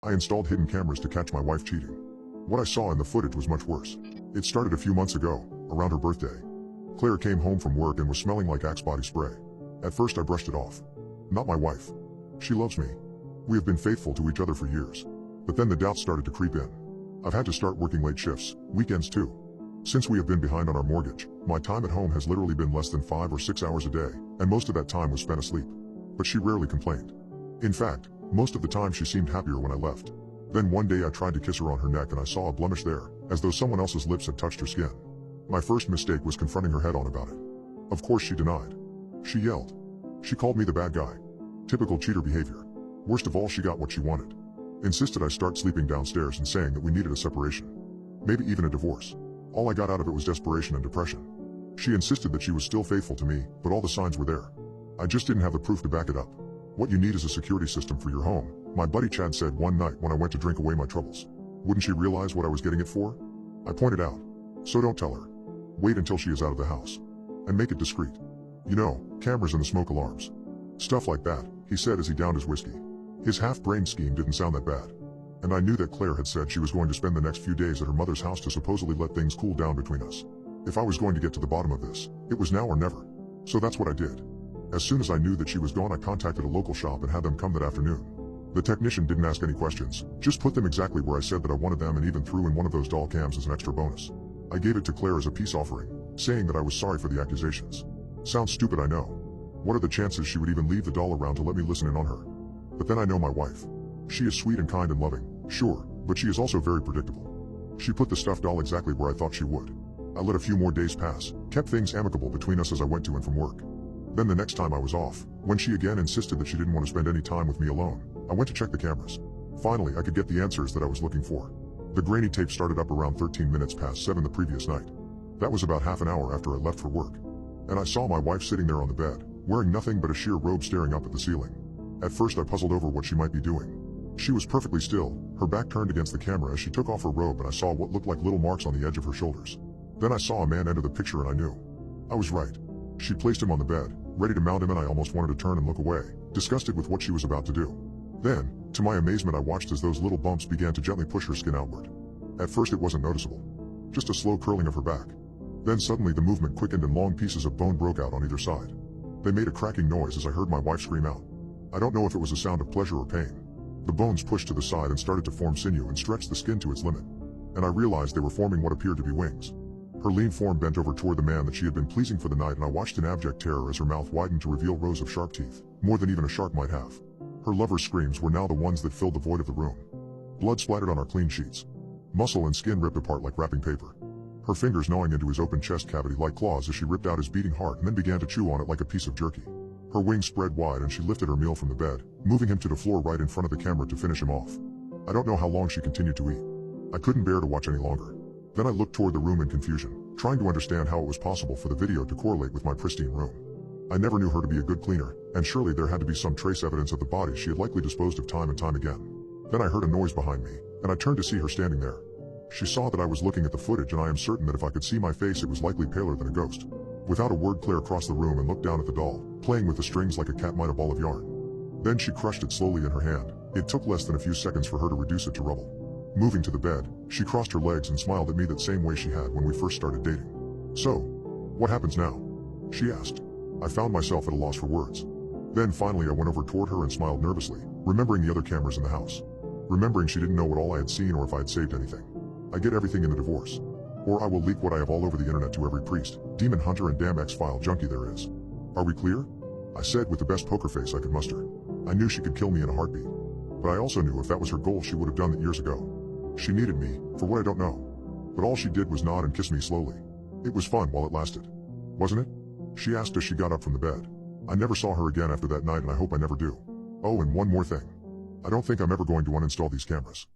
I installed hidden cameras to catch my wife cheating. What I saw in the footage was much worse. It started a few months ago, around her birthday. Claire came home from work and was smelling like Axe body spray. At first I brushed it off. Not my wife. She loves me. We have been faithful to each other for years. But then the doubts started to creep in. I've had to start working late shifts, weekends too. Since we have been behind on our mortgage, my time at home has literally been less than 5 or 6 hours a day, and most of that time was spent asleep. But she rarely complained. In fact, most of the time she seemed happier when I left. Then one day I tried to kiss her on her neck and I saw a blemish there, as though someone else's lips had touched her skin. My first mistake was confronting her head on about it. Of course she denied. She yelled. She called me the bad guy. Typical cheater behavior. Worst of all, she got what she wanted. Insisted I start sleeping downstairs and saying that we needed a separation. Maybe even a divorce. All I got out of it was desperation and depression. She insisted that she was still faithful to me, but all the signs were there. I just didn't have the proof to back it up. What you need is a security system for your home, my buddy Chad said one night when I went to drink away my troubles. Wouldn't she realize what I was getting it for? I pointed out. So don't tell her. Wait until she is out of the house. And make it discreet. You know, cameras and the smoke alarms. Stuff like that, he said as he downed his whiskey. His half-brained scheme didn't sound that bad. And I knew that Claire had said she was going to spend the next few days at her mother's house to supposedly let things cool down between us. If I was going to get to the bottom of this, it was now or never. So that's what I did. As soon as I knew that she was gone, I contacted a local shop and had them come that afternoon. The technician didn't ask any questions, just put them exactly where I said that I wanted them and even threw in one of those doll cams as an extra bonus. I gave it to Claire as a peace offering, saying that I was sorry for the accusations. Sounds stupid, I know. What are the chances she would even leave the doll around to let me listen in on her? But then I know my wife. She is sweet and kind and loving, sure, but she is also very predictable. She put the stuffed doll exactly where I thought she would. I let a few more days pass, kept things amicable between us as I went to and from work. Then the next time I was off, when she again insisted that she didn't want to spend any time with me alone, I went to check the cameras. Finally, I could get the answers that I was looking for. The grainy tape started up around 13 minutes past 7 the previous night. That was about half an hour after I left for work. And I saw my wife sitting there on the bed, wearing nothing but a sheer robe staring up at the ceiling. At first I puzzled over what she might be doing. She was perfectly still, her back turned against the camera as she took off her robe, and I saw what looked like little marks on the edge of her shoulders. Then I saw a man enter the picture and I knew. I was right. She placed him on the bed, ready to mount him, and I almost wanted to turn and look away, disgusted with what she was about to do. Then, to my amazement, I watched as those little bumps began to gently push her skin outward. At first it wasn't noticeable. Just a slow curling of her back. Then suddenly the movement quickened and long pieces of bone broke out on either side. They made a cracking noise as I heard my wife scream out. I don't know if it was a sound of pleasure or pain. The bones pushed to the side and started to form sinew and stretched the skin to its limit. And I realized they were forming what appeared to be wings. Her lean form bent over toward the man that she had been pleasing for the night, and I watched in abject terror as her mouth widened to reveal rows of sharp teeth, more than even a shark might have. Her lover's screams were now the ones that filled the void of the room. Blood splattered on our clean sheets. Muscle and skin ripped apart like wrapping paper. Her fingers gnawing into his open chest cavity like claws as she ripped out his beating heart and then began to chew on it like a piece of jerky. Her wings spread wide and she lifted her meal from the bed, moving him to the floor right in front of the camera to finish him off. I don't know how long she continued to eat. I couldn't bear to watch any longer. Then I looked toward the room in confusion, trying to understand how it was possible for the video to correlate with my pristine room. I never knew her to be a good cleaner, and surely there had to be some trace evidence of the body she had likely disposed of time and time again. Then I heard a noise behind me, and I turned to see her standing there. She saw that I was looking at the footage, and I am certain that if I could see my face it was likely paler than a ghost. Without a word, Claire crossed the room and looked down at the doll, playing with the strings like a cat might a ball of yarn. Then she crushed it slowly in her hand. It took less than a few seconds for her to reduce it to rubble. Moving to the bed, she crossed her legs and smiled at me that same way she had when we first started dating. So, what happens now? She asked. I found myself at a loss for words. Then finally I went over toward her and smiled nervously, remembering the other cameras in the house. Remembering she didn't know what all I had seen or if I had saved anything. I get everything in the divorce. Or I will leak what I have all over the internet to every priest, demon hunter and damn X-File junkie there is. Are we clear? I said with the best poker face I could muster. I knew she could kill me in a heartbeat. But I also knew if that was her goal she would have done that years ago. She needed me, for what I don't know. But all she did was nod and kiss me slowly. It was fun while it lasted. Wasn't it? She asked as she got up from the bed. I never saw her again after that night, and I hope I never do. Oh, and one more thing. I don't think I'm ever going to uninstall these cameras.